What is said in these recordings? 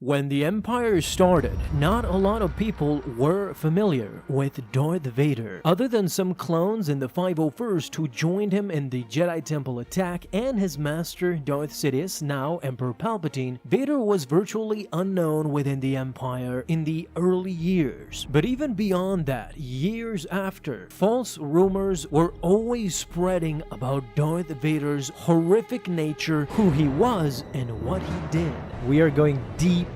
When the Empire started, not a lot of people were familiar with Darth Vader, other than some clones in the 501st who joined him in the Jedi Temple attack and his master Darth Sidious, now Emperor Palpatine. Vader was virtually unknown within the Empire in the early years. But even beyond that, years after, false rumors were always spreading about Darth Vader's horrific nature, who he was, and what he did. We are going deep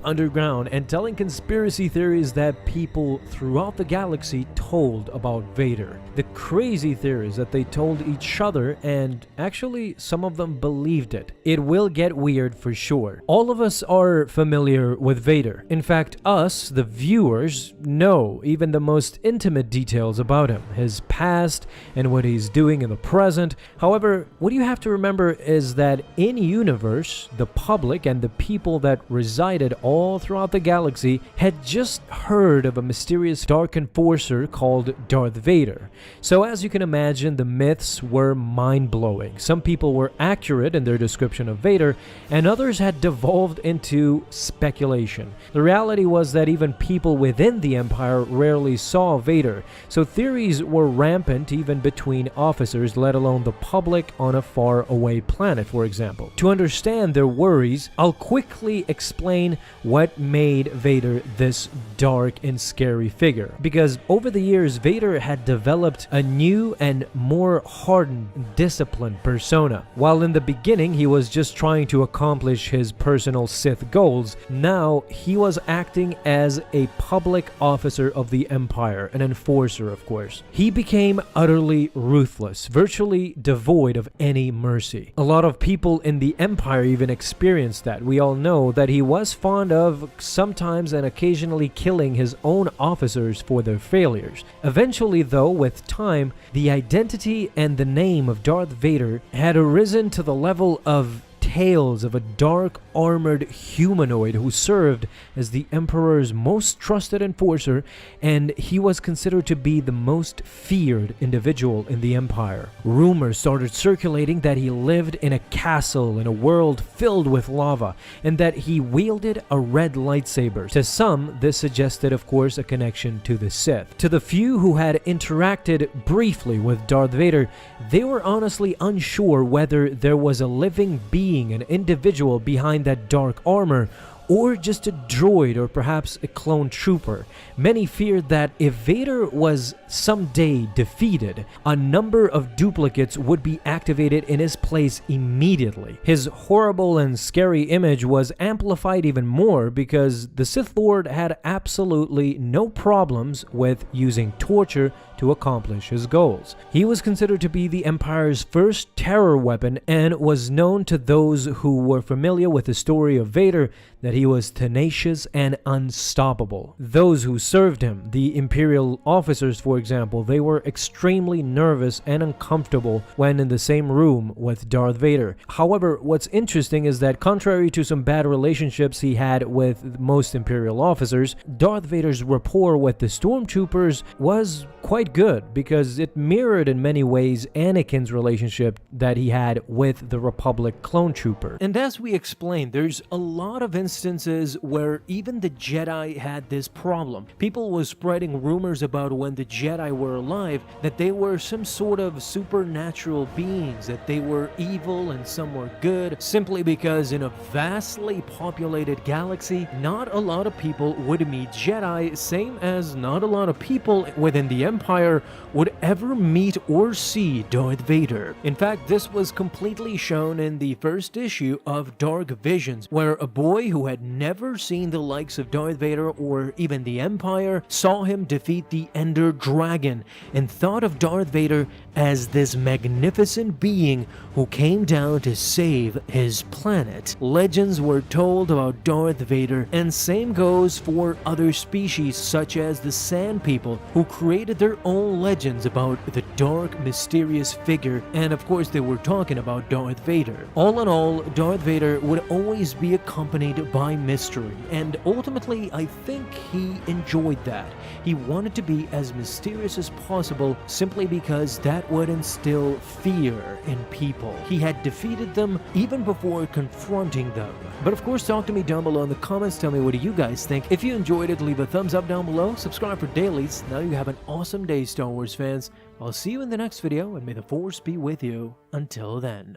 underground and telling conspiracy theories that people throughout the galaxy told about Vader. The crazy theories that they told each other, and actually some of them believed it. It will get weird for sure. All of us are familiar with Vader. In fact, us, the viewers, know even the most intimate details about him, his past and what he's doing in the present. However, what you have to remember is that in universe, the public and the people that reside all throughout the galaxy had just heard of a mysterious dark enforcer called Darth Vader. So as you can imagine, the myths were mind-blowing. Some people were accurate in their description of Vader, and others had devolved into speculation. The reality was that even people within the Empire rarely saw Vader, so theories were rampant even between officers, let alone the public on a far-away planet, for example. To understand their worries, I'll quickly explain what made Vader this dark and scary figure. Because over the years, Vader had developed a new and more hardened, disciplined persona. While in the beginning he was just trying to accomplish his personal Sith goals, now he was acting as a public officer of the Empire, an enforcer of course. He became utterly ruthless, virtually devoid of any mercy. A lot of people in the Empire even experienced that. We all know that he was fond of sometimes and occasionally killing his own officers for their failures. Eventually though, with time, the identity and the name of Darth Vader had arisen to the level of tales of a dark armored humanoid who served as the Emperor's most trusted enforcer, and he was considered to be the most feared individual in the Empire. Rumors started circulating that he lived in a castle in a world filled with lava, and that he wielded a red lightsaber. To some, this suggested of course a connection to the Sith. To the few who had interacted briefly with Darth Vader, they were honestly unsure whether there was a living being, an individual behind that dark armor, or just a droid or perhaps a clone trooper. Many feared that if Vader was someday defeated, a number of duplicates would be activated in his place immediately. His horrible and scary image was amplified even more because the Sith Lord had absolutely no problems with using torture to accomplish his goals. He was considered to be the Empire's first terror weapon and was known to those who were familiar with the story of Vader that he was tenacious and unstoppable. Those who served him, the Imperial officers for example, they were extremely nervous and uncomfortable when in the same room with Darth Vader. However, what's interesting is that contrary to some bad relationships he had with most Imperial officers, Darth Vader's rapport with the stormtroopers was quite good because it mirrored in many ways Anakin's relationship that he had with the Republic clone trooper. And as we explained, there's a lot of instances where even the Jedi had this problem. People were spreading rumors about when the Jedi were alive that they were some sort of supernatural beings, that they were evil and some were good, simply because in a vastly populated galaxy, not a lot of people would meet Jedi, same as not a lot of people within the Empire would ever meet or see Darth Vader. In fact, this was completely shown in the first issue of Dark Visions, where a boy who had never seen the likes of Darth Vader or even the Empire saw him defeat the Ender Dragon and thought of Darth Vader as this magnificent being who came down to save his planet. Legends were told about Darth Vader, and same goes for other species such as the Sand People, who created their own legends about the dark, mysterious figure, and of course they were talking about Darth Vader. All in all, Darth Vader would always be accompanied by by mystery, and ultimately I think he enjoyed that. He wanted to be as mysterious as possible simply because that would instill fear in people. He had defeated them even before confronting them. But of course, talk to me down below in the comments. Tell me, what do you guys think? If you enjoyed it, leave a thumbs up down below. Subscribe for dailies. Now you have an awesome day, Star Wars fans. I'll see you in the next video, and may the Force be with you. Until then.